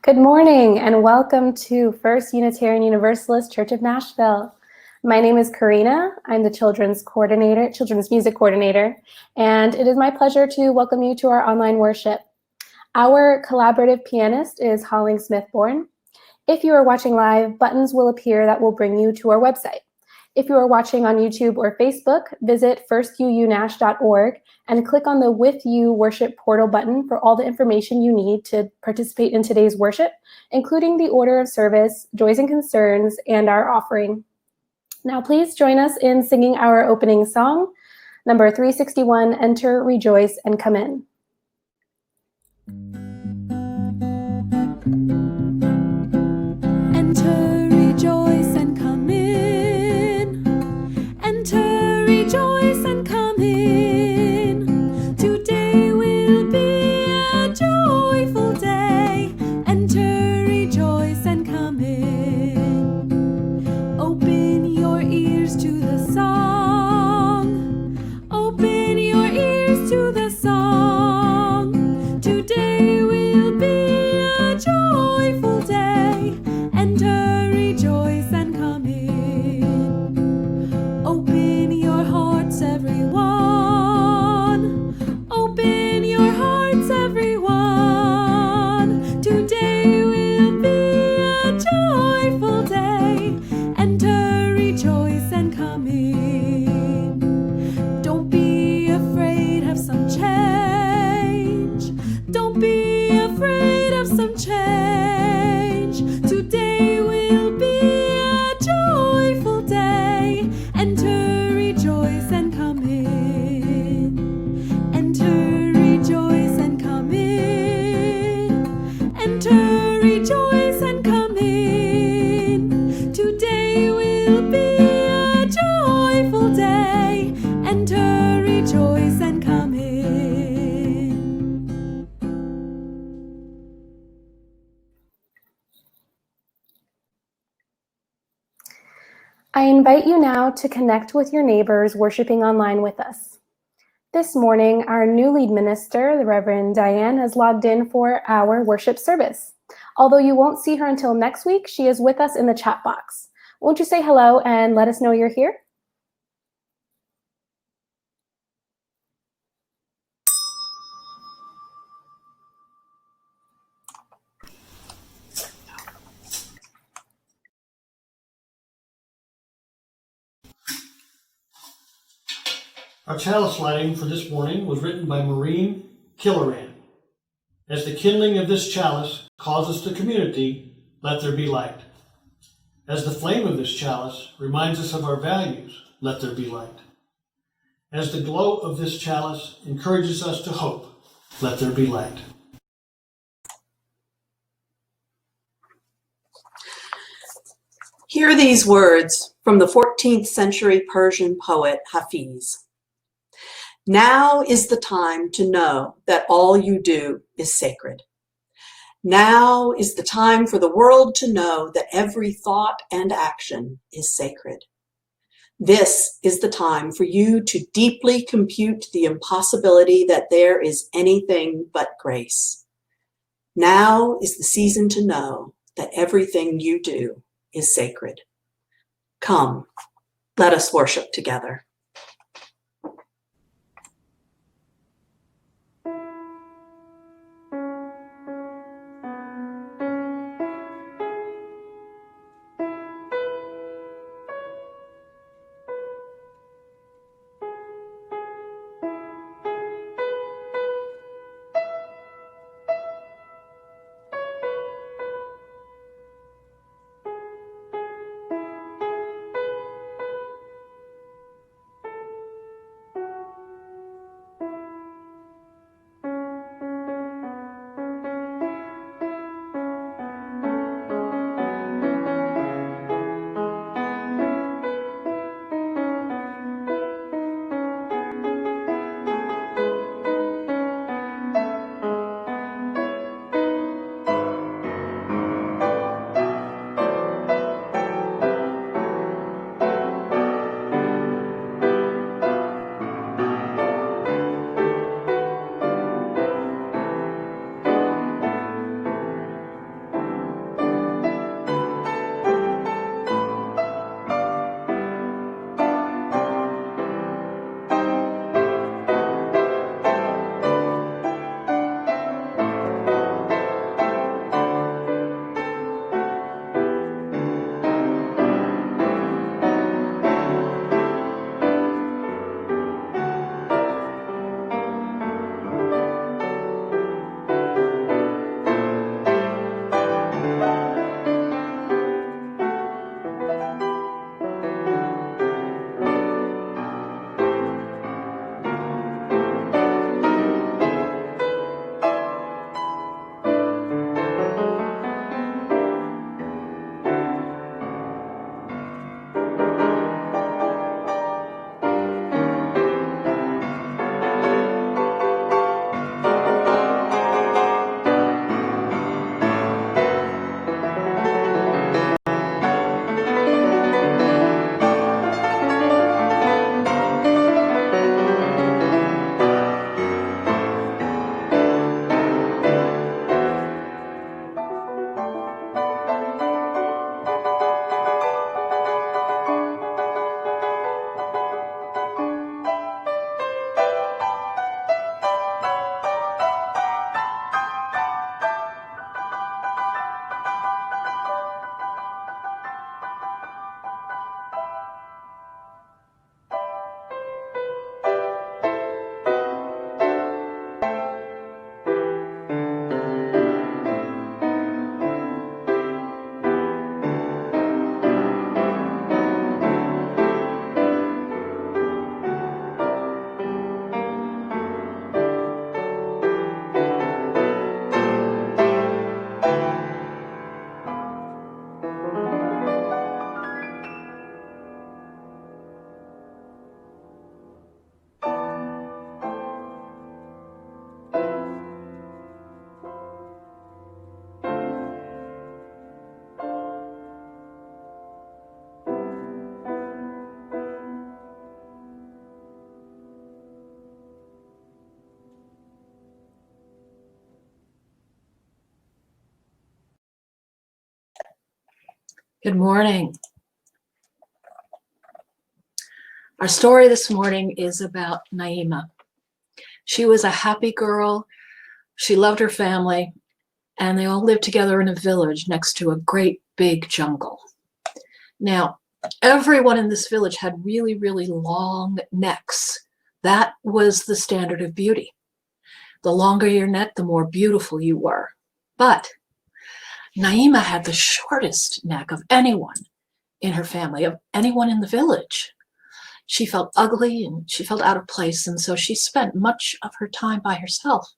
Good morning and welcome to First Unitarian Universalist Church of Nashville. My name is Karina. I'm the children's music coordinator, and it is my pleasure to welcome you to our online worship. Our collaborative pianist is Holling Smithborn. If you are watching live, buttons will appear that will bring you to our website. If you are watching on YouTube or Facebook, visit firstuunash.org and click on the With You Worship portal button for all the information you need to participate in today's worship, including the order of service, joys and concerns, and our offering. Now please join us in singing our opening song, number 361, Enter, Rejoice, and Come In. Enter, rejoice, and come in. Enter, rejoice, and come in. Today will be a joyful day. Enter, rejoice, and come in. Open your ears to the song. Open your ears to the song. Today will be a joyful day. Enter, rejoice, and come in. Open your hearts, everyone. Open your hearts, everyone. Today will be a joyful day. Enter, rejoice, and come in. Don't be afraid, have some change. Don't be afraid of some change. Today will be a joyful day. Enter, rejoice, and come in. Enter, rejoice, and come in. Enter, rejoice, and come in. Today will be a joyful day. Enter, rejoice, and come in. I invite you now to connect with your neighbors worshiping online with us. This morning, our new lead minister, the Reverend Diane, has logged in for our worship service. Although you won't see her until next week, she is with us in the chat box. Won't you say hello and let us know you're here? Our chalice lighting for this morning was written by Maureen Killoran. As the kindling of this chalice causes the community, let there be light. As the flame of this chalice reminds us of our values, let there be light. As the glow of this chalice encourages us to hope, let there be light. Hear these words from the 14th century Persian poet Hafiz. Now is the time to know that all you do is sacred. Now is the time for the world to know that every thought and action is sacred. This is the time for you to deeply compute the impossibility that there is anything but grace. Now is the season to know that everything you do is sacred. Come, let us worship together. Good morning. Our story this morning is about Naima. She was a happy girl. She loved her family, and they all lived together in a village next to a great big jungle. Now, everyone in this village had really, really long necks. That was the standard of beauty. The longer your neck, the more beautiful you were. But Naima had the shortest neck of anyone in her family, of anyone in the village. She felt ugly and she felt out of place, and so she spent much of her time by herself.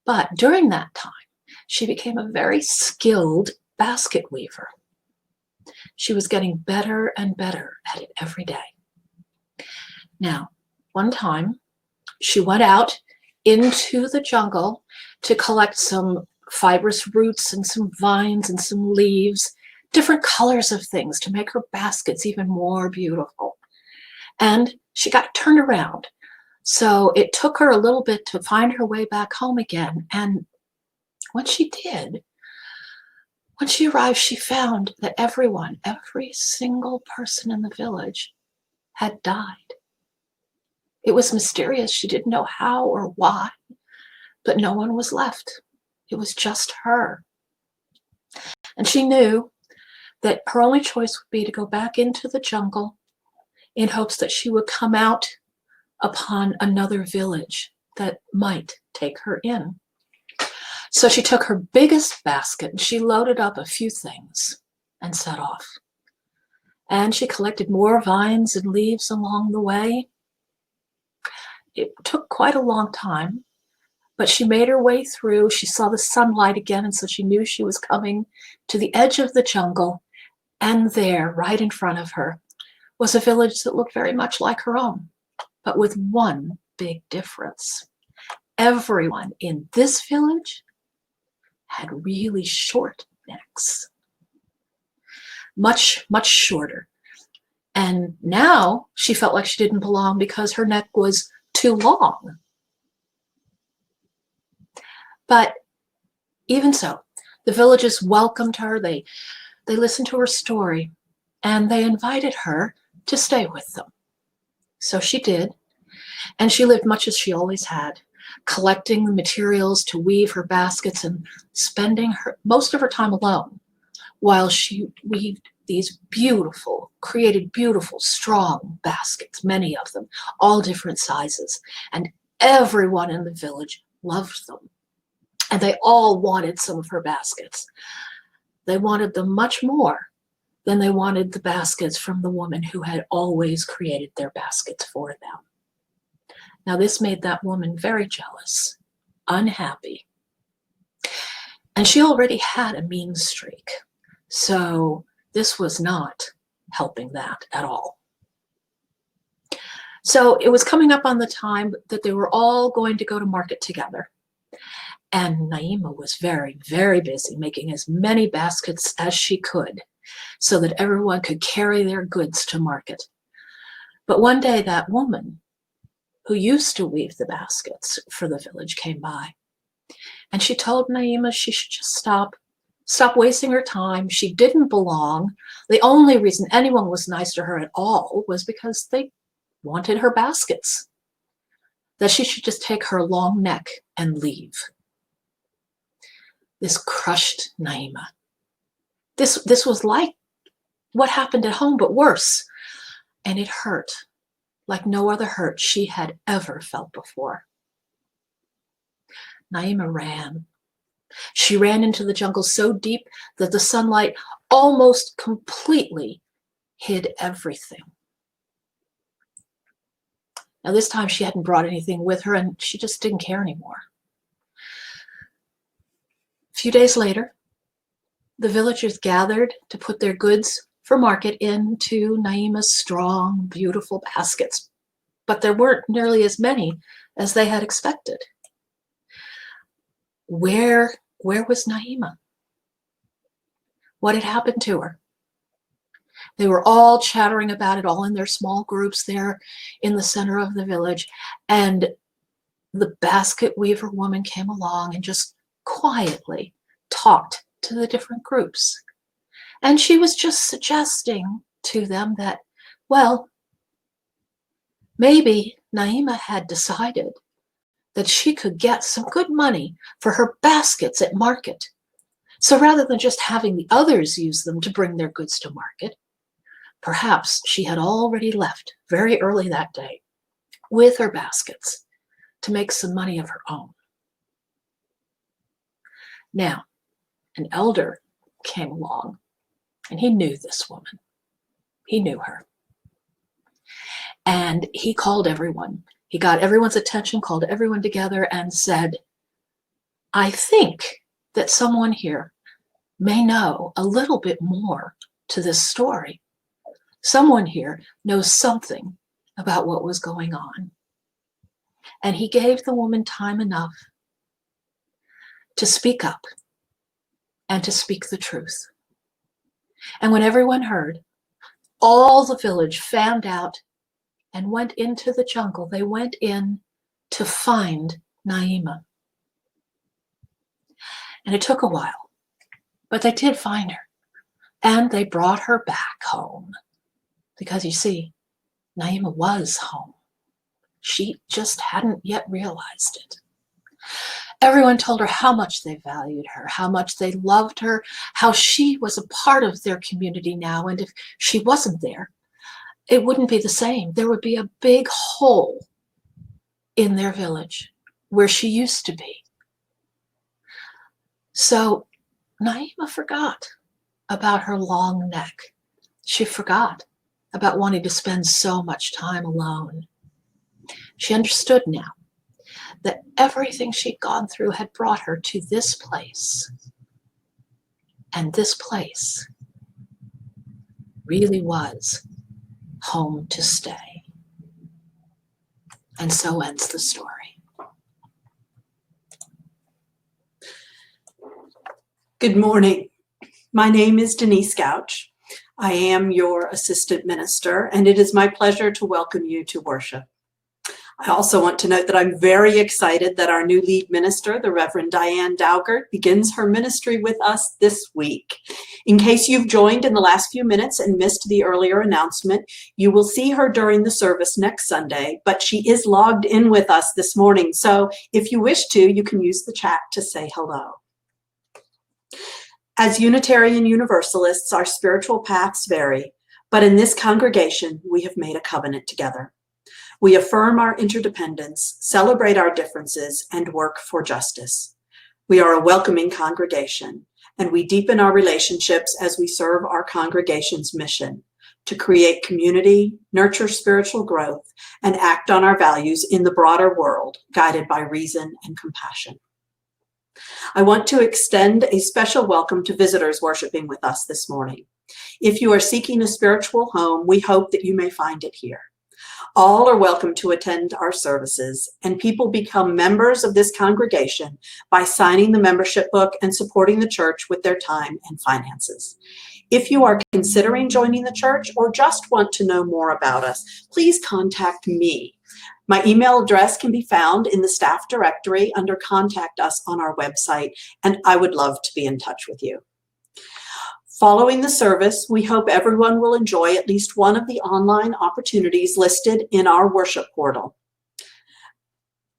But during that time, she became a very skilled basket weaver. She was getting better and better at it every day. Now, one time, she went out into the jungle to collect some fibrous roots and some vines and some leaves, different colors of things to make her baskets even more beautiful. And she got turned around. So it took her a little bit to find her way back home again. And when she did, when she arrived, she found that everyone, every single person in the village had died. It was mysterious. She didn't know how or why, but no one was left. It was just her. And she knew that her only choice would be to go back into the jungle in hopes that she would come out upon another village that might take her in. So she took her biggest basket and she loaded up a few things and set off. And she collected more vines and leaves along the way. It took quite a long time, but she made her way through. She saw the sunlight again, and so she knew she was coming to the edge of the jungle. And there, right in front of her, was a village that looked very much like her own, but with one big difference. Everyone in this village had really short necks, much, much shorter. And now she felt like she didn't belong because her neck was too long. But even so, the villagers welcomed her. They listened to her story, and they invited her to stay with them. So she did, and she lived much as she always had, collecting the materials to weave her baskets and spending most of her time alone while she weaved these beautiful, created beautiful, strong baskets, many of them, all different sizes. And everyone in the village loved them. And they all wanted some of her baskets. They wanted them much more than they wanted the baskets from the woman who had always created their baskets for them. Now, this made that woman very jealous, unhappy. And she already had a mean streak. So this was not helping that at all. So it was coming up on the time that they were all going to go to market together. And Naima was very, very busy making as many baskets as she could so that everyone could carry their goods to market. But one day that woman who used to weave the baskets for the village came by. And she told Naima she should just stop wasting her time. She didn't belong. The only reason anyone was nice to her at all was because they wanted her baskets. That she should just take her long neck and leave. This crushed Naima. This was like what happened at home, but worse. And it hurt like no other hurt she had ever felt before. Naima ran. She ran into the jungle so deep that the sunlight almost completely hid everything. Now this time she hadn't brought anything with her and she just didn't care anymore. A few days later, the villagers gathered to put their goods for market into Naima's strong, beautiful baskets, but there weren't nearly as many as they had expected. Where was Naima? What had happened to her? They were all chattering about it, all in their small groups there in the center of the village, and the basket weaver woman came along and just quietly talked to the different groups. And she was just suggesting to them that, well, maybe Naima had decided that she could get some good money for her baskets at market. So rather than just having the others use them to bring their goods to market, perhaps she had already left very early that day with her baskets to make some money of her own. Now, an elder came along, and he knew this woman. He knew her. And he called everyone. He got everyone's attention, called everyone together, and said, I think that someone here may know a little bit more to this story. Someone here knows something about what was going on. And he gave the woman time enough to speak up and to speak the truth. And when everyone heard, all the village fanned out and went into the jungle. They went in to find Naima. And it took a while, but they did find her. And they brought her back home. Because you see, Naima was home. She just hadn't yet realized it. Everyone told her how much they valued her, how much they loved her, how she was a part of their community now. And if she wasn't there, it wouldn't be the same. There would be a big hole in their village where she used to be. So Naima forgot about her long neck. She forgot about wanting to spend so much time alone. She understood now that everything she'd gone through had brought her to this place. And this place really was home to stay. And so ends the story. Good morning. My name is Denise Gyauch. I am your assistant minister, and it is my pleasure to welcome you to worship. I also want to note that I'm very excited that our new lead minister, the Reverend Diane Daugert, begins her ministry with us this week. In case you've joined in the last few minutes and missed the earlier announcement, you will see her during the service next Sunday, but she is logged in with us this morning. So if you wish to, you can use the chat to say hello. As Unitarian Universalists, our spiritual paths vary, but in this congregation, we have made a covenant together. We affirm our interdependence, celebrate our differences, and work for justice. We are a welcoming congregation, and we deepen our relationships as we serve our congregation's mission to create community, nurture spiritual growth, and act on our values in the broader world, guided by reason and compassion. I want to extend a special welcome to visitors worshiping with us this morning. If you are seeking a spiritual home, we hope that you may find it here. All are welcome to attend our services, and people become members of this congregation by signing the membership book and supporting the church with their time and finances. If you are considering joining the church or just want to know more about us, please contact me. My email address can be found in the staff directory under Contact Us on our website, and I would love to be in touch with you. Following the service, we hope everyone will enjoy at least one of the online opportunities listed in our worship portal.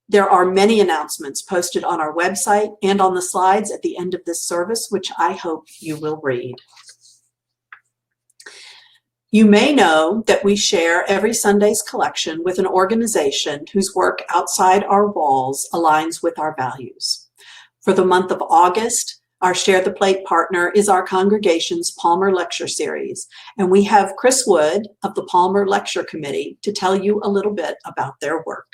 There are many announcements posted on our website and on the slides at the end of this service, which I hope you will read. You may know that we share every Sunday's collection with an organization whose work outside our walls aligns with our values. For the month of August, our Share the Plate partner is our congregation's Palmer Lecture Series, and we have Chris Wood of the Palmer Lecture Committee to tell you a little bit about their work.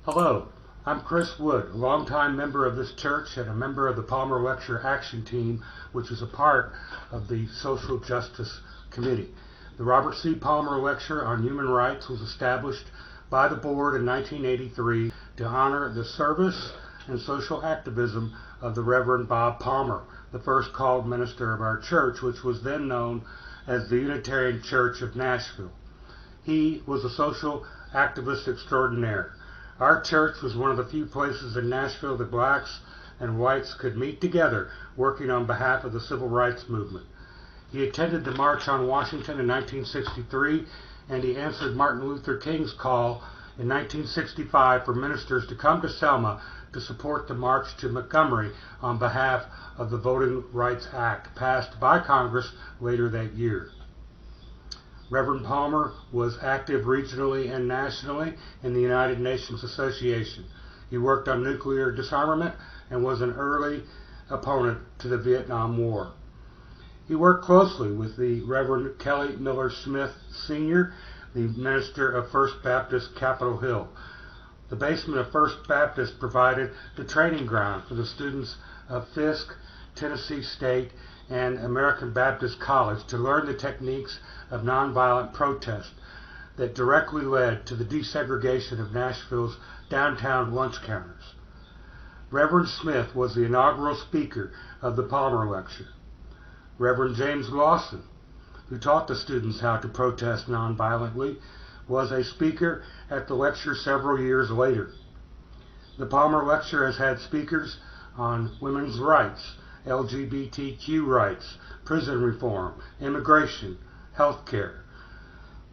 Hello, I'm Chris Wood, a longtime member of this church and a member of the Palmer Lecture Action Team, which is a part of the Social Justice Committee. The Robert C. Palmer Lecture on Human Rights was established by the board in 1983 to honor the service and social activism of the Reverend Bob Palmer, the first called minister of our church, which was then known as the Unitarian Church of Nashville. He was a social activist extraordinaire. Our church was one of the few places in Nashville that blacks and whites could meet together working on behalf of the civil rights movement. He attended the March on Washington in 1963, and he answered Martin Luther King's call in 1965 for ministers to come to Selma to support the march to Montgomery on behalf of the Voting Rights Act passed by Congress later that year. Reverend Palmer was active regionally and nationally in the United Nations Association. He worked on nuclear disarmament and was an early opponent to the Vietnam War. He worked closely with the Reverend Kelly Miller Smith Sr., the minister of First Baptist Capitol Hill. The basement of First Baptist provided the training ground for the students of Fisk, Tennessee State, and American Baptist College to learn the techniques of nonviolent protest that directly led to the desegregation of Nashville's downtown lunch counters. Reverend Smith was the inaugural speaker of the Palmer Lecture. Reverend James Lawson, who taught the students how to protest nonviolently, was a speaker at the lecture several years later. The Palmer Lecture has had speakers on women's rights, LGBTQ rights, prison reform, immigration, health care.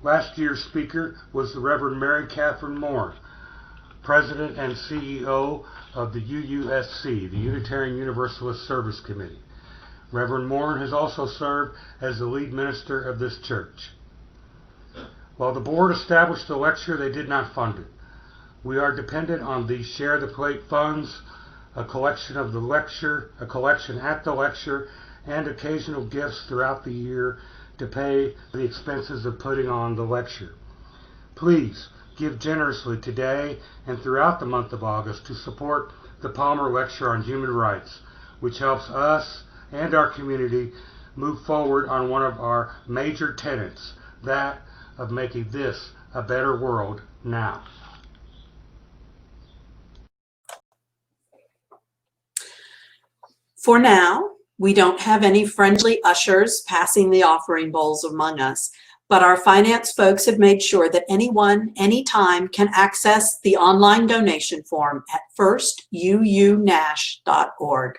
Last year's speaker was the Reverend Mary Catherine Moore, President and CEO of the UUSC, the Unitarian Universalist Service Committee. Reverend Moore has also served as the lead minister of this church. While the board established the lecture, they did not fund it. We are dependent on the Share the Plate funds, a collection at the lecture, and occasional gifts throughout the year to pay the expenses of putting on the lecture. Please give generously today and throughout the month of August to support the Palmer Lecture on Human Rights, which helps us and our community move forward on one of our major tenets, that of making this a better world now. For now, we don't have any friendly ushers passing the offering bowls among us, but our finance folks have made sure that anyone, anytime can access the online donation form at firstuunash.org.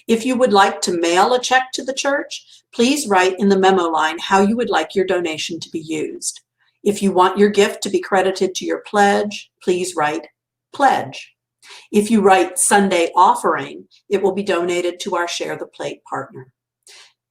If you would like to mail a check to the church, please write in the memo line how you would like your donation to be used. If you want your gift to be credited to your pledge, please write pledge. If you write Sunday offering, it will be donated to our Share the Plate partner.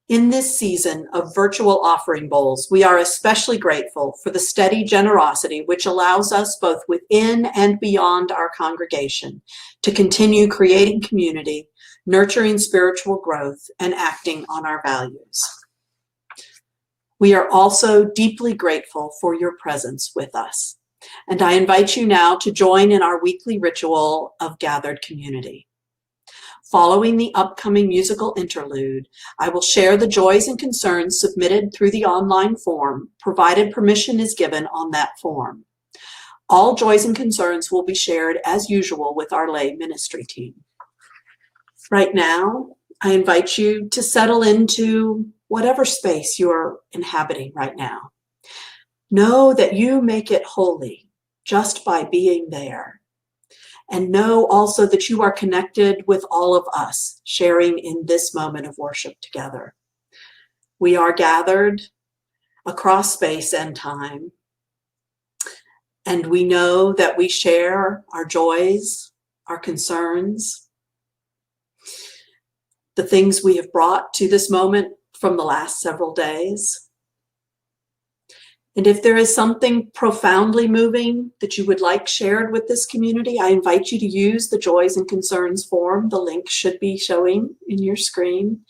In this season of virtual offering bowls, we are especially grateful for the steady generosity which allows us both within and beyond our congregation to continue creating community, nurturing spiritual growth, and acting on our values. We are also deeply grateful for your presence with us, and I invite you now to join in our weekly ritual of gathered community. Following the upcoming musical interlude, I will share the joys and concerns submitted through the online form, provided permission is given on that form. All joys and concerns will be shared as usual with our lay ministry team. Right now, I invite you to settle into whatever space you're inhabiting right now. Know that you make it holy just by being there. And know also that you are connected with all of us, sharing in this moment of worship together. We are gathered across space and time, and we know that we share our joys, our concerns, the things we have brought to this moment from the last several days. And if there is something profoundly moving that you would like shared with this community, I invite you to use the Joys and Concerns form. The link should be showing in your screen.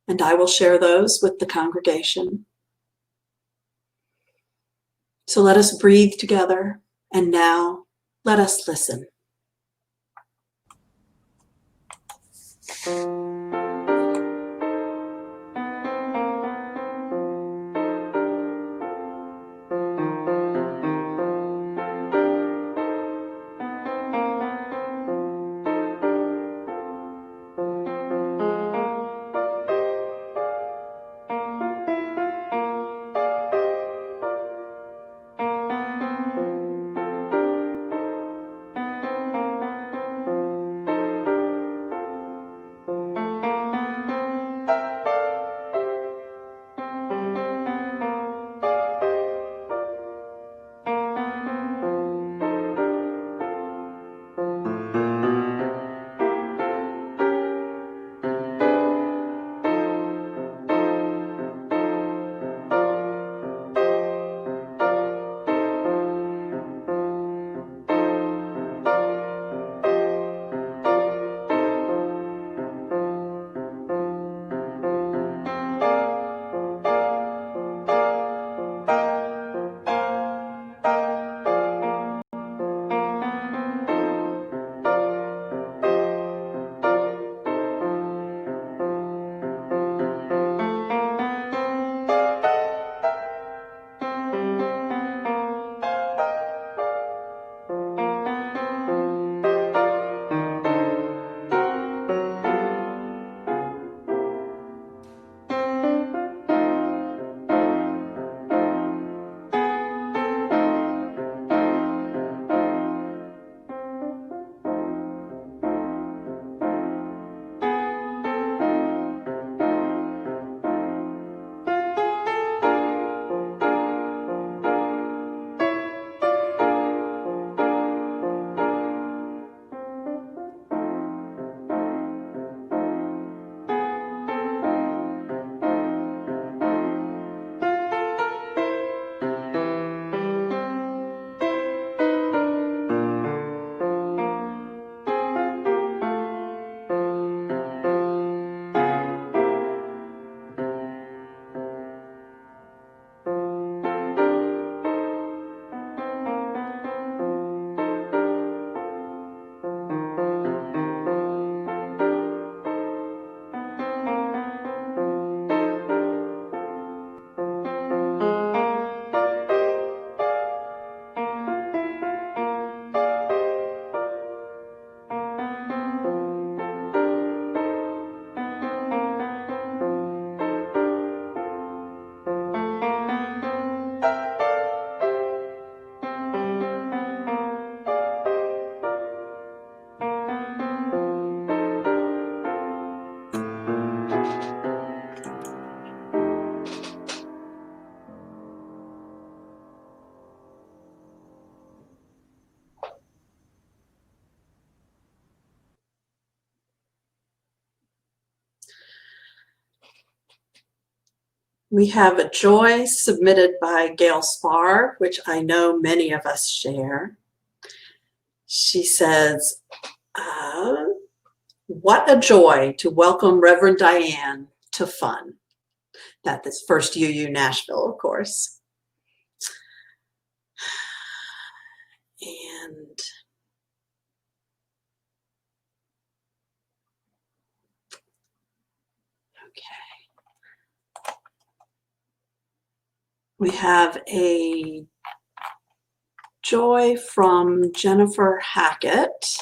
And I will share those with the congregation. So let us breathe together, and now let us listen. We have a joy submitted by Gail Spar, which I know many of us share. She says, what a joy to welcome Reverend Diane to fun. That is First UU Nashville, of course. And okay. We have a joy from Jennifer Hackett.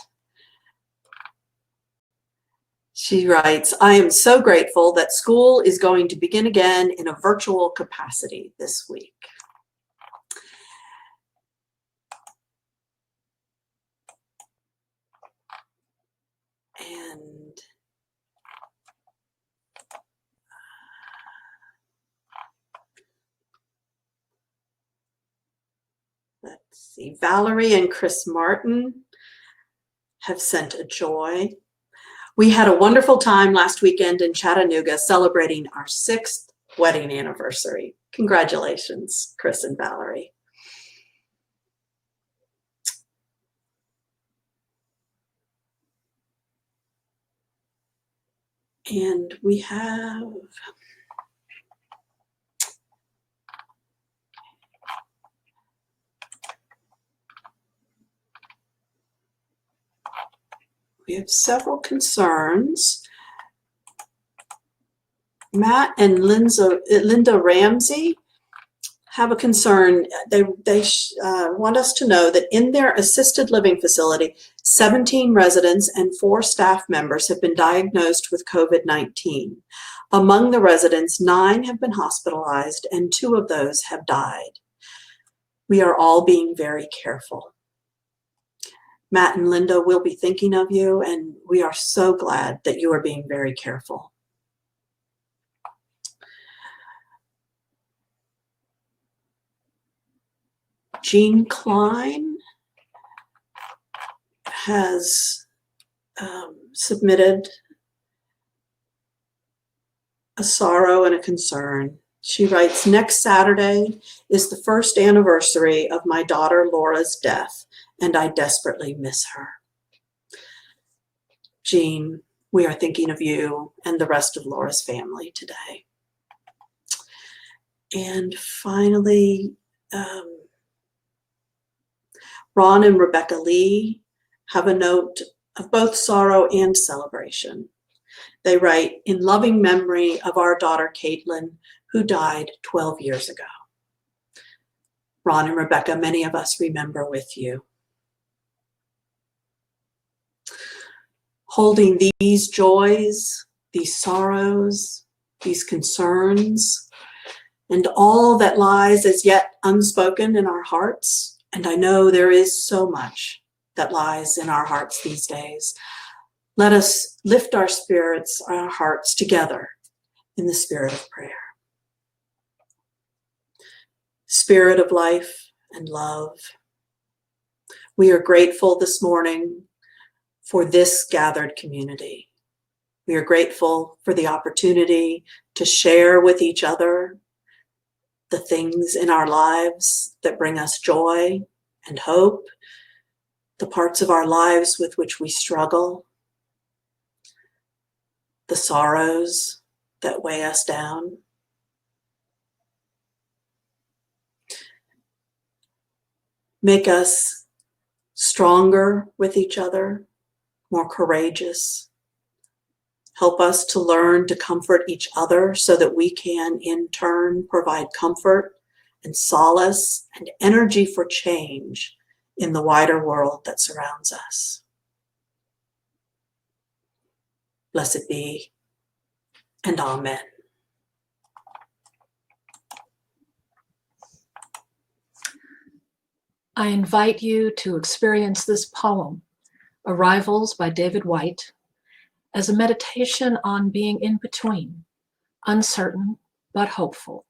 She writes, I am so grateful that school is going to begin again in a virtual capacity this week. And let's see, Valerie and Chris Martin have sent a joy. We had a wonderful time last weekend in Chattanooga celebrating our 6th wedding anniversary. Congratulations, Chris and Valerie. And we have several concerns. Matt and Linda Ramsey have a concern. They want us to know that in their assisted living facility, 17 residents and 4 staff members have been diagnosed with COVID-19. Among the residents, 9 have been hospitalized and 2 of those have died. We are all being very careful. Matt and Linda will be thinking of you, and we are so glad that you are being very careful. Jean Klein has submitted a sorrow and a concern. She writes, next Saturday is the 1st anniversary of my daughter Laura's death, and I desperately miss her. Jean, we are thinking of you and the rest of Laura's family today. And finally, Ron and Rebecca Lee have a note of both sorrow and celebration. They write, in loving memory of our daughter Caitlin, who died 12 years ago. Ron and Rebecca, many of us remember with you. Holding these joys, these sorrows, these concerns, and all that lies as yet unspoken in our hearts. And I know there is so much that lies in our hearts these days. Let us lift our spirits, our hearts together in the spirit of prayer. Spirit of life and love, we are grateful this morning for this gathered community. We are grateful for the opportunity to share with each other the things in our lives that bring us joy and hope, the parts of our lives with which we struggle, the sorrows that weigh us down. Make us stronger with each other, more courageous. Help us to learn to comfort each other so that we can, in turn, provide comfort and solace and energy for change in the wider world that surrounds us. Blessed be, and amen. I invite you to experience this poem, Arrivals by David White, as a meditation on being in between, uncertain but hopeful,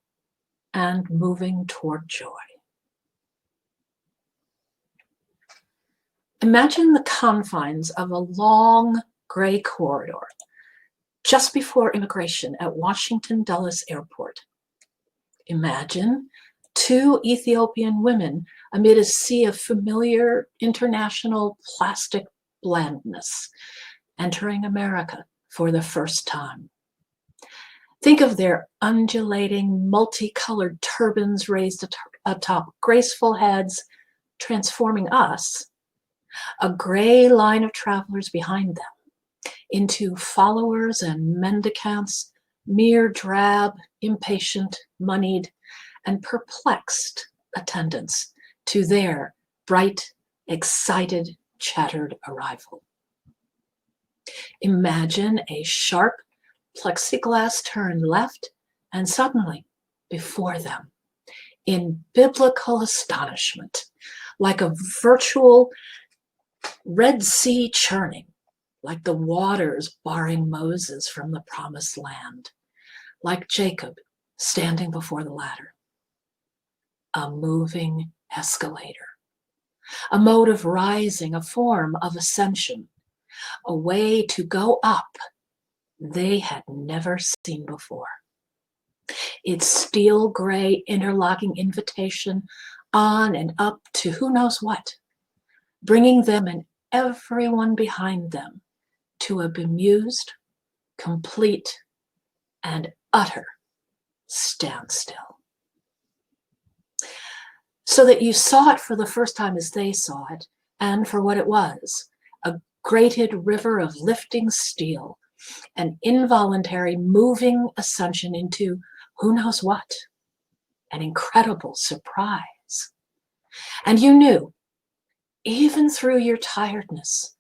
and moving toward joy. Imagine the confines of a long gray corridor just before immigration at Washington Dulles Airport. Imagine two Ethiopian women amid a sea of familiar international plastic blandness entering America for the first time. Think of their undulating, multicolored turbans raised atop graceful heads, transforming us, a gray line of travelers behind them, into followers and mendicants, mere drab, impatient, moneyed, and perplexed attendants to their bright, excited, chattered arrival. Imagine a sharp plexiglass turn left, and suddenly, before them, in biblical astonishment, like a virtual Red Sea churning, like the waters barring Moses from the promised land, like Jacob standing before the ladder. A moving escalator, a mode of rising, a form of ascension, a way to go up they had never seen before. Its steel gray interlocking invitation on and up to who knows what, bringing them and everyone behind them to a bemused, complete, and utter standstill. So that you saw it for the first time as they saw it, and for what it was, a grated river of lifting steel, an involuntary moving ascension into who knows what, an incredible surprise. And you knew, even through your tiredness,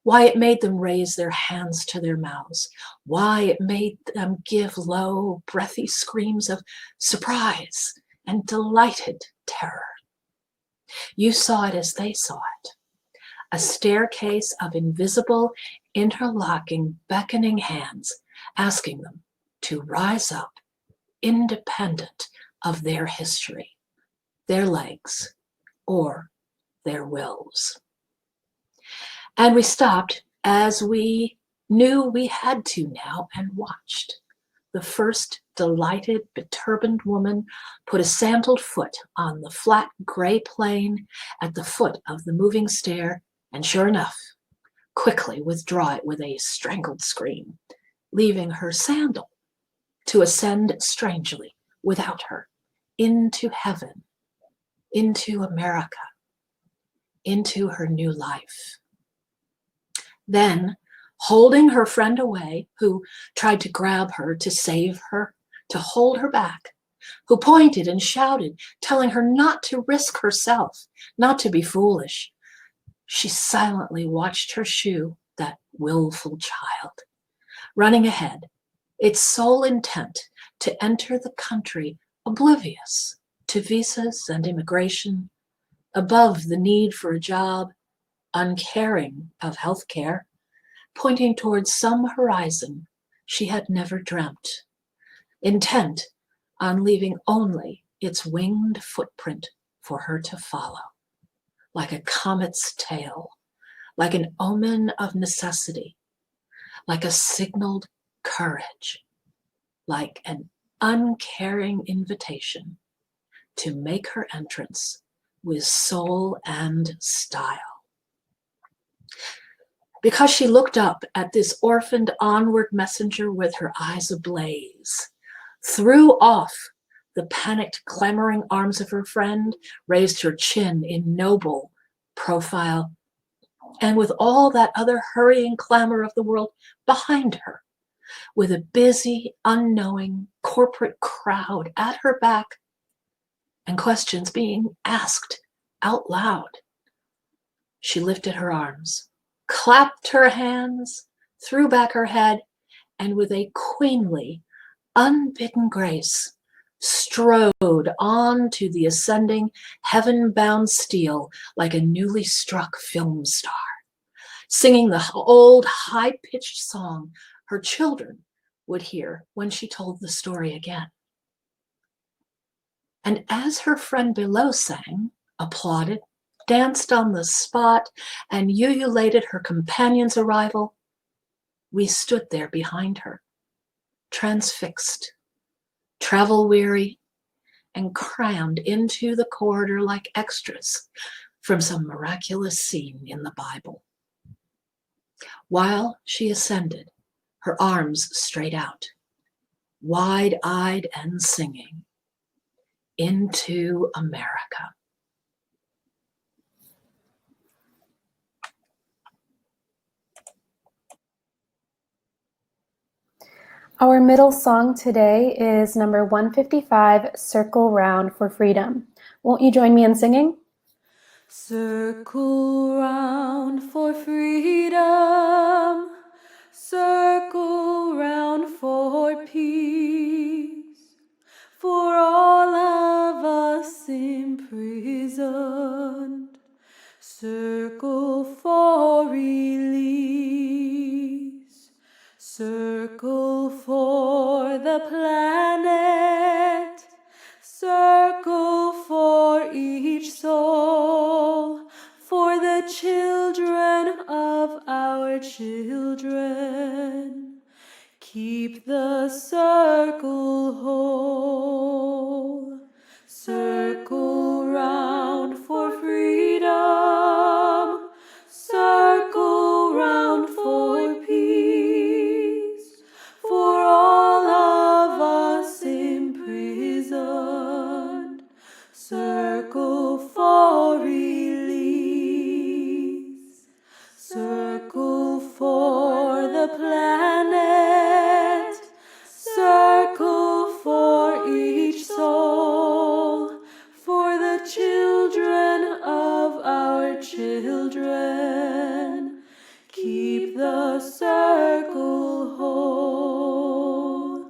why it made them raise their hands to their mouths, why it made them give low, breathy screams of surprise and delighted terror. You saw it as they saw it, a staircase of invisible, interlocking, beckoning hands, asking them to rise up, independent of their history, their legs, or their wills. And we stopped, as we knew we had to now, and watched. The first delighted, beturbaned woman put a sandaled foot on the flat gray plane at the foot of the moving stair, and sure enough, quickly withdraw it with a strangled scream, leaving her sandal to ascend strangely without her into heaven, into America, into her new life. Then, holding her friend away, who tried to grab her, to save her, to hold her back, who pointed and shouted, telling her not to risk herself, not to be foolish, she silently watched her shoe, that willful child, running ahead, its sole intent to enter the country oblivious to visas and immigration, above the need for a job, uncaring of health care, pointing towards some horizon she had never dreamt, intent on leaving only its winged footprint for her to follow, like a comet's tail, like an omen of necessity, like a signaled courage, like an uncaring invitation to make her entrance with soul and style. Because she looked up at this orphaned onward messenger with her eyes ablaze, threw off the panicked, clamoring arms of her friend, raised her chin in noble profile, and with all that other hurrying clamor of the world behind her, with a busy, unknowing corporate crowd at her back, and questions being asked out loud, she lifted her arms, clapped her hands, threw back her head, and with a queenly, unbidden grace, strode on to the ascending, heaven-bound steel like a newly struck film star, singing the old high-pitched song her children would hear when she told the story again. And as her friend below sang, applauded, danced on the spot, and ululated her companion's arrival, we stood there behind her, transfixed, travel-weary, and crammed into the corridor like extras from some miraculous scene in the Bible. While she ascended, her arms straight out, wide-eyed and singing, into America. Our middle song today is number 155, Circle Round for Freedom. Won't you join me in singing? Circle round for freedom, circle round for peace, for all of us imprisoned, circle for release, circle for the planet, circle for each soul, for the children of our children. Keep the circle whole. Circle round for freedom, circle round for peace, for all of us imprisoned, circle for release, circle for the planet, circle for each soul, for the children of our children. Keep the circle whole.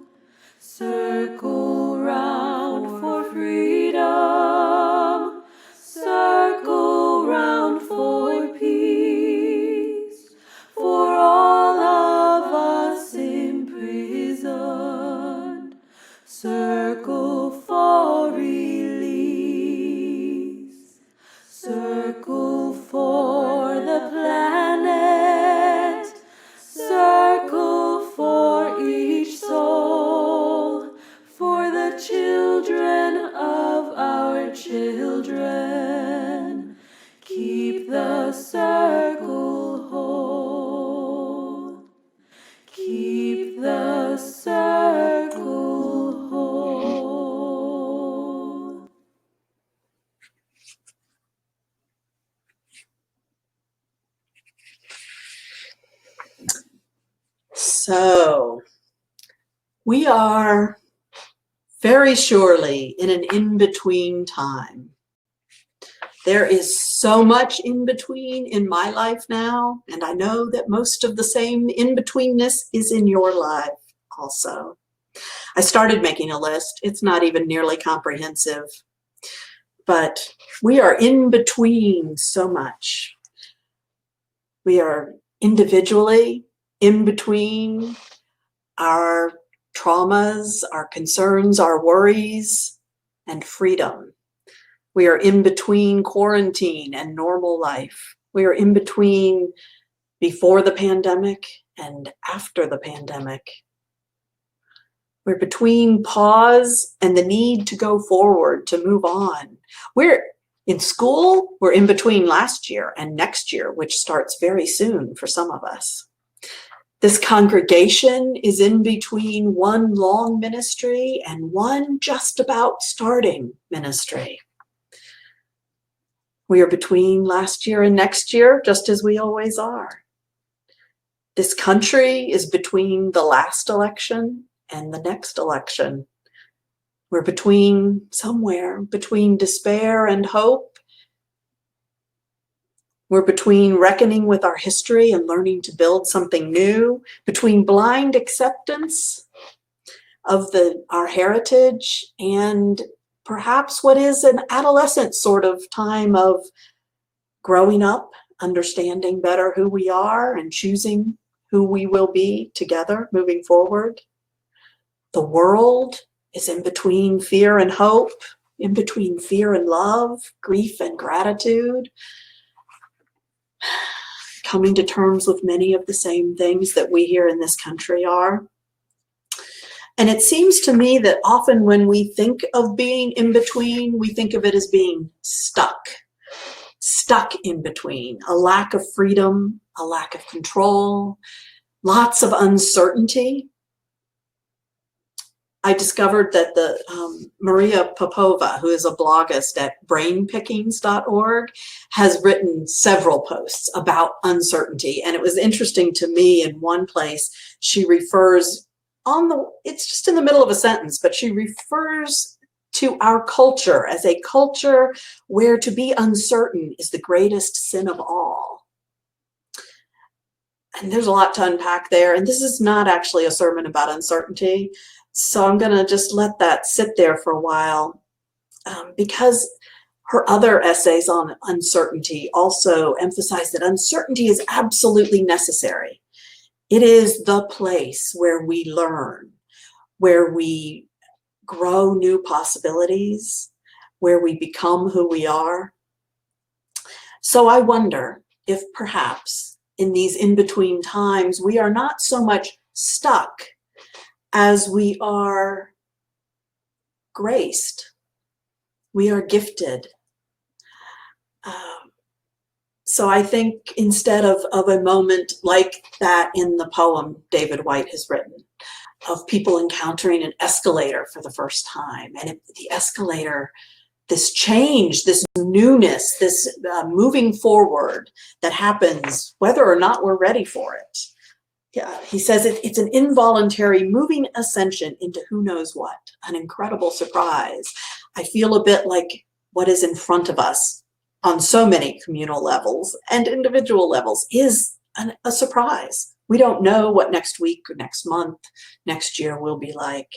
Circle round for freedom, circle round for peace, for all of us imprisoned, circle for release, circle for the planet, circle for each soul, for the children of our children. Keep the circle whole. Keep the circle whole. So, we are very surely in an in-between time. There is so much in between in my life now, and I know that most of the same in-betweenness is in your life also. I started making a list. It's not even nearly comprehensive, but we are in between so much. We are individually in between our traumas, our concerns, our worries, and freedom. We are in between quarantine and normal life. We are in between before the pandemic and after the pandemic. We're between pause and the need to go forward, to move on. We're in school, we're in between last year and next year, which starts very soon for some of us. This congregation is in between one long ministry and one just about starting ministry. We are between last year and next year, just as we always are. This country is between the last election and the next election. We're somewhere between despair and hope. We're between reckoning with our history and learning to build something new, between blind acceptance of our heritage and perhaps what is an adolescent sort of time of growing up, understanding better who we are and choosing who we will be together moving forward. The world is in between fear and hope, in between fear and love, grief and gratitude, coming to terms with many of the same things that we here in this country are. And it seems to me that often when we think of being in between, we think of it as being stuck in between, a lack of freedom, a lack of control, lots of uncertainty. I discovered that the Maria Popova, who is a bloggist at brainpickings.org, has written several posts about uncertainty. And it was interesting to me, in one place, she refers it's just in the middle of a sentence, but she refers to our culture as a culture where to be uncertain is the greatest sin of all. And there's a lot to unpack there. And this is not actually a sermon about uncertainty. So I'm going to just let that sit there for a while, because her other essays on uncertainty also emphasize that uncertainty is absolutely necessary. It is the place where we learn, where we grow new possibilities, where we become who we are. So I wonder if perhaps in these in-between times, we are not so much stuck as we are graced, we are gifted. So I think instead of a moment like that in the poem David White has written, of people encountering an escalator for the first time, and the escalator, this change, this newness, this moving forward that happens whether or not we're ready for it. Yeah, he says it's an involuntary moving ascension into who knows what, an incredible surprise. I feel a bit like what is in front of us on so many communal levels and individual levels is a surprise. We don't know what next week or next month, next year will be like.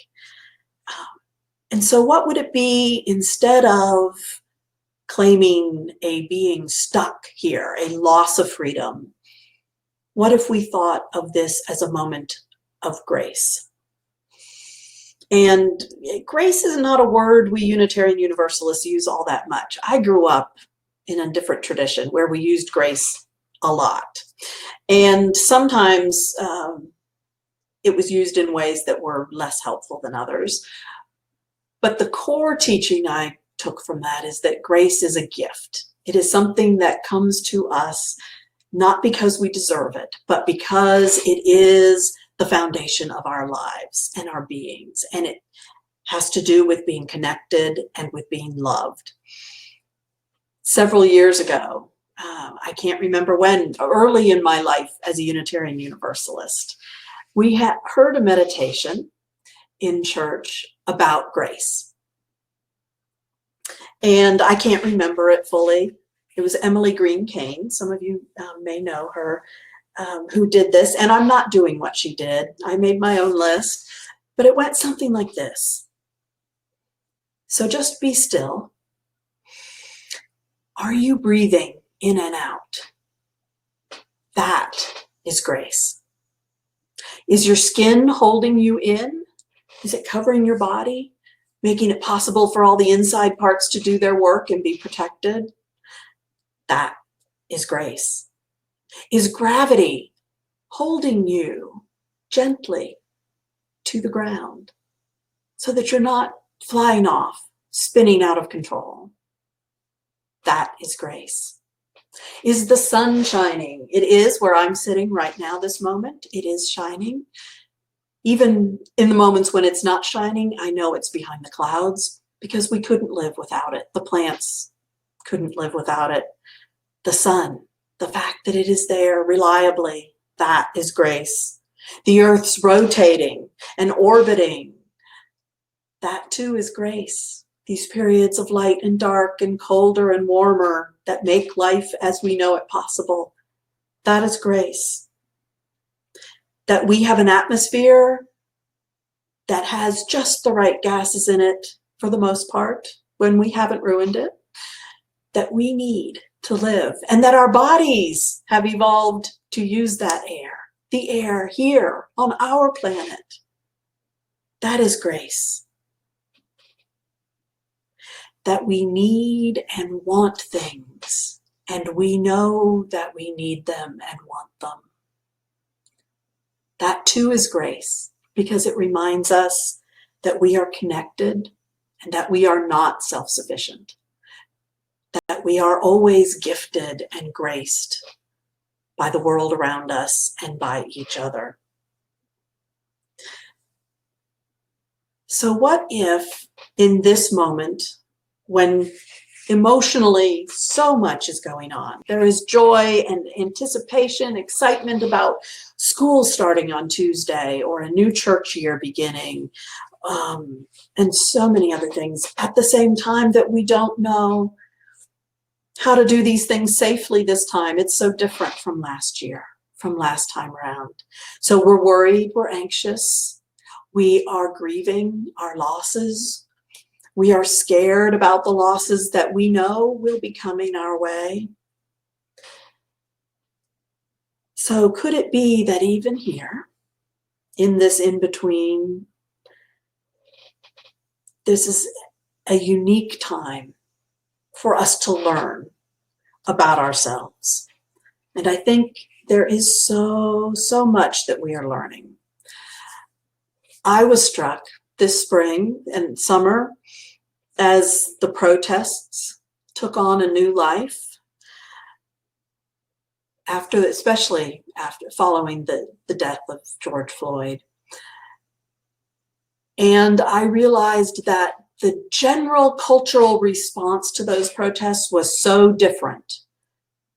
And so what would it be, instead of claiming a being stuck here, a loss of freedom, what if we thought of this as a moment of grace? And grace is not a word we Unitarian Universalists use all that much. I grew up in a different tradition where we used grace a lot. And sometimes it was used in ways that were less helpful than others. But the core teaching I took from that is that grace is a gift. It is something that comes to us not because we deserve it, but because it is the foundation of our lives and our beings. And it has to do with being connected and with being loved. Several years ago, I can't remember when, early in my life as a Unitarian Universalist, we had heard a meditation in church about grace. And I can't remember it fully. It was Emily Green Cain. Some of you may know her, who did this. And I'm not doing what she did. I made my own list, but it went something like this. So just be still. Are you breathing in and out? That is grace. Is your skin holding you in? Is it covering your body, making it possible for all the inside parts to do their work and be protected? That is grace. Is gravity holding you gently to the ground so that you're not flying off, spinning out of control? That is grace. Is the sun shining? It is where I'm sitting right now, this moment. It is shining. Even in the moments when it's not shining, I know it's behind the clouds because we couldn't live without it. The plants couldn't live without it. The sun, the fact that it is there reliably, that is grace. The earth's rotating and orbiting, that too is grace. These periods of light and dark and colder and warmer that make life as we know it possible, that is grace. That we have an atmosphere that has just the right gases in it, for the most part, when we haven't ruined it, that we need to live, and that our bodies have evolved to use that air, the air here on our planet. That is grace. That we need and want things, and we know that we need them and want them. That too is grace, because it reminds us that we are connected and that we are not self-sufficient, that we are always gifted and graced by the world around us and by each other. So what if in this moment, when emotionally so much is going on, there is joy and anticipation, excitement about school starting on Tuesday or a new church year beginning, and so many other things, at the same time that we don't know how to do these things safely this time. It's so different from last year, from last time around. So we're worried, we're anxious, we are grieving our losses. We are scared about the losses that we know will be coming our way. So could it be that even here, in this in-between, this is a unique time for us to learn about ourselves? And I think there is so much that we are learning. I was struck this spring and summer as the protests took on a new life, especially after following the death of George Floyd. And I realized that the general cultural response to those protests was so different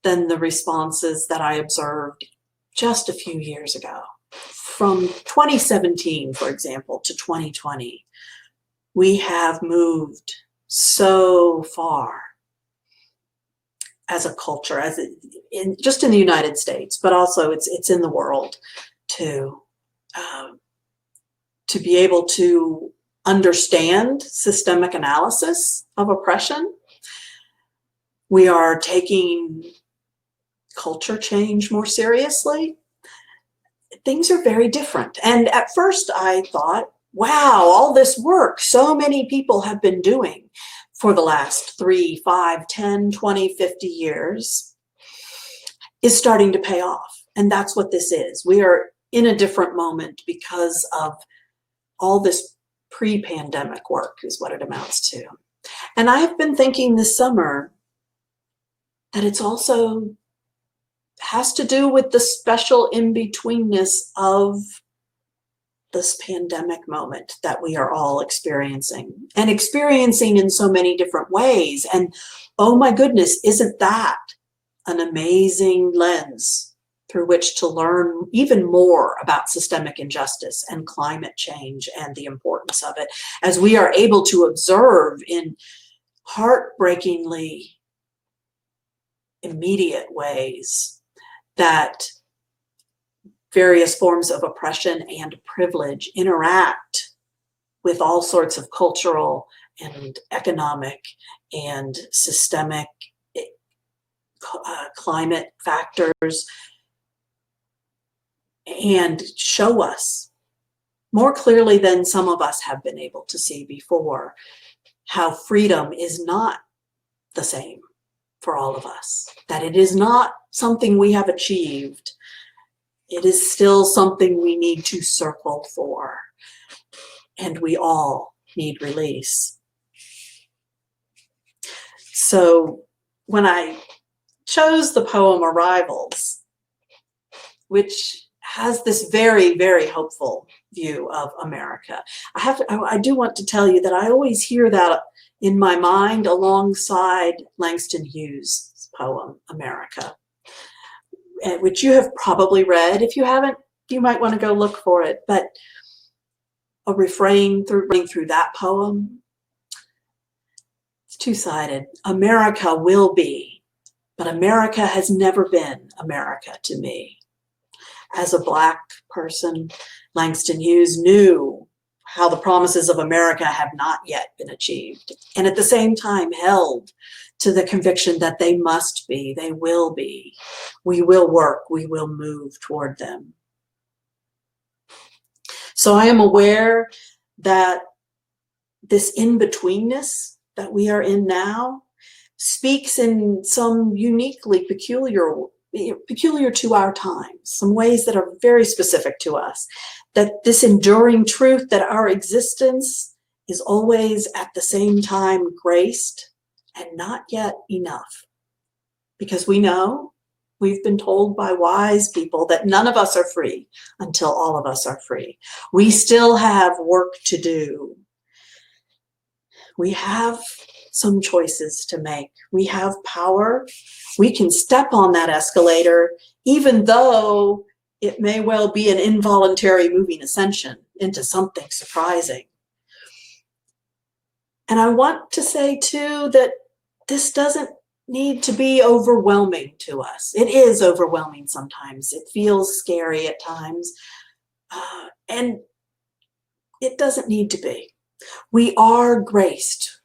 than the responses that I observed just a few years ago. From 2017, for example, to 2020, we have moved so far as a culture, just in the United States, but also it's in the world, to be able to understand systemic analysis of oppression. We are taking culture change more seriously. Things are very different. And at first I thought, wow, all this work so many people have been doing for the last 3, 5, 10, 20, 50 years is starting to pay off. And that's what this is. We are in a different moment because of all this pre-pandemic work is what it amounts to. And I've been thinking this summer that it's also has to do with the special in-betweenness of this pandemic moment that we are all experiencing, and experiencing in so many different ways. And oh my goodness, isn't that an amazing lens through which to learn even more about systemic injustice and climate change and the importance of it, as we are able to observe in heartbreakingly immediate ways that various forms of oppression and privilege interact with all sorts of cultural and economic and systemic climate factors, and show us more clearly than some of us have been able to see before how freedom is not the same for all of us, that it is not something we have achieved. It is still something we need to circle for, and we all need release. So when I chose the poem Arrivals, which has this very, very hopeful view of America, I do want to tell you that I always hear that in my mind alongside Langston Hughes' poem, America, which you have probably read. If you haven't, you might want to go look for it. But a refrain through that poem, it's two-sided. America will be, but America has never been America to me. As a Black person, Langston Hughes knew how the promises of America have not yet been achieved, and at the same time held to the conviction that they must be, they will be. We will work, we will move toward them. So I am aware that this in-betweenness that we are in now speaks in some uniquely peculiar to our times, some ways that are very specific to us, that this enduring truth that our existence is always at the same time graced and not yet enough. Because we know, we've been told by wise people that none of us are free until all of us are free. We still have work to do. We have some choices to make. We have power. We can step on that escalator, even though it may well be an involuntary moving ascension into something surprising. And I want to say too that this doesn't need to be overwhelming to us. It is overwhelming sometimes. It feels scary at times. And it doesn't need to be. We are graced.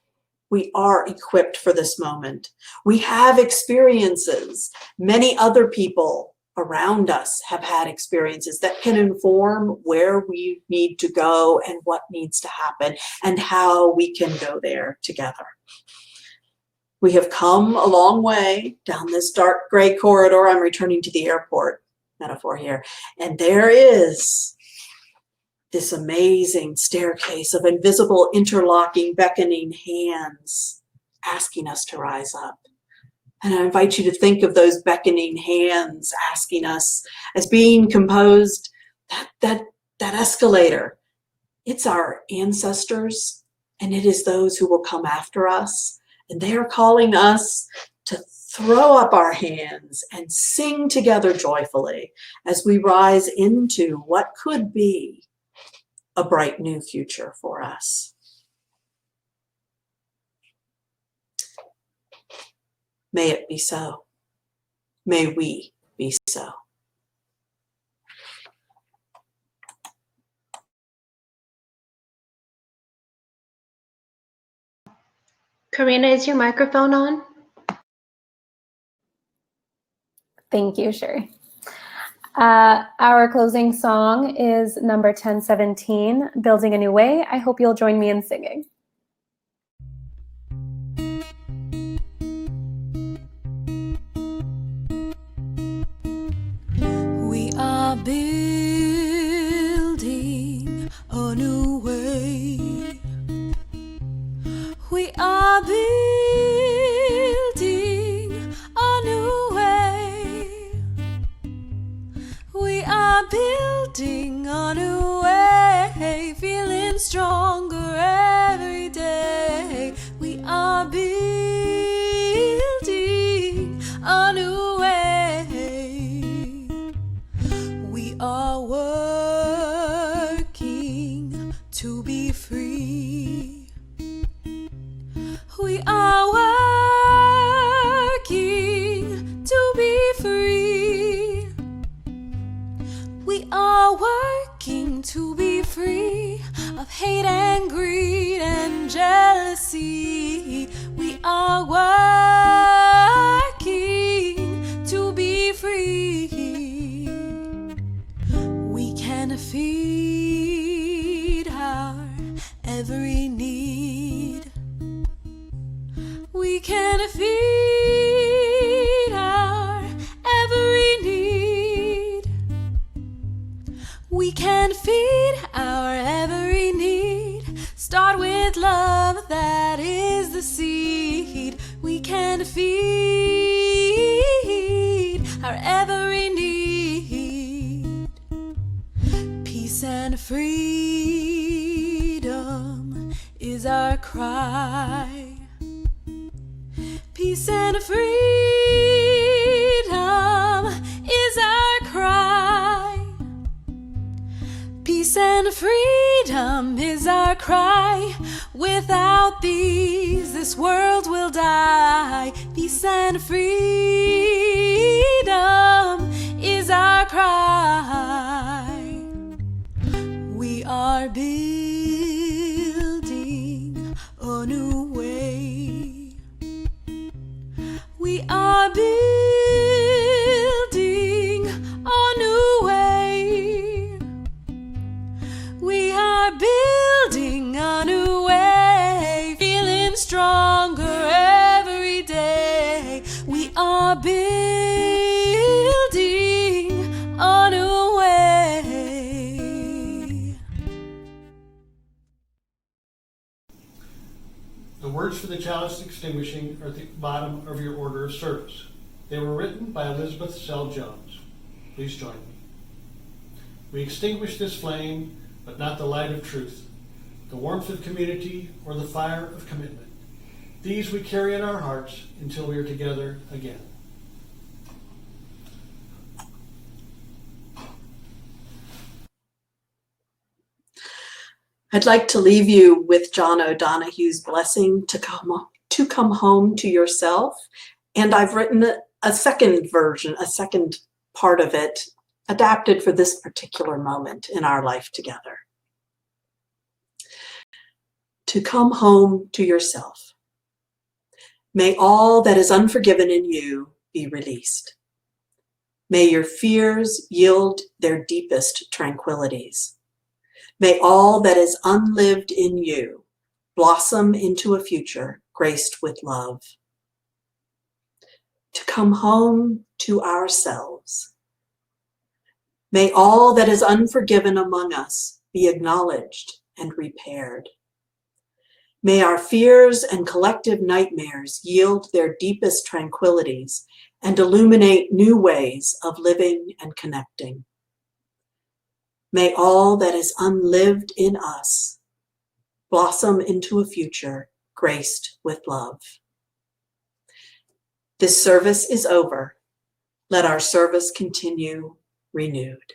We are equipped for this moment. We have experiences. Many other people around us have had experiences that can inform where we need to go and what needs to happen and how we can go there together. We have come a long way down this dark gray corridor. I'm returning to the airport metaphor here. And there is this amazing staircase of invisible, interlocking, beckoning hands asking us to rise up. And I invite you to think of those beckoning hands asking us as being composed, that escalator. It's our ancestors, and it is those who will come after us. And they are calling us to throw up our hands and sing together joyfully as we rise into what could be a bright new future for us. May it be so. May we be so. Karina, is your microphone on? Thank you, Sherry. Our closing song is number 1017, Building a New Way. I hope you'll join me in singing. We are building a new way. We are building a new way. We are building a new way, feeling stronger every day. We are building a new way. We are working to be free. We are working to be free. We are working to be free of hate and greed and jealousy. We are working to be free. We can feed our every need. We can feed our every need. We can feed our every need. Start with love, that is the seed. We can feed our every need. Peace and freedom is our cry. Peace and freedom is our cry. Peace and freedom is our cry. Without these, this world will die. Peace and freedom is our cry. We are building a new way. We are building a new way. We are building a new way, feeling stronger every day. We are building a new way. The words for the chalice extinguishing are at the bottom of your order of service. They were written by Elizabeth Sell Jones. Please join me. We extinguish this flame, but not the light of truth, the warmth of community, or the fire of commitment. These we carry in our hearts until we are together again. I'd like to leave you with John O'Donohue's blessing to come home to yourself. And I've written a second version, a second part of it, adapted for this particular moment in our life together. To come home to yourself. May all that is unforgiven in you be released. May your fears yield their deepest tranquilities. May all that is unlived in you blossom into a future graced with love. To come home to ourselves. May all that is unforgiven among us be acknowledged and repaired. May our fears and collective nightmares yield their deepest tranquilities and illuminate new ways of living and connecting. May all that is unlived in us blossom into a future graced with love. This service is over. Let our service continue renewed.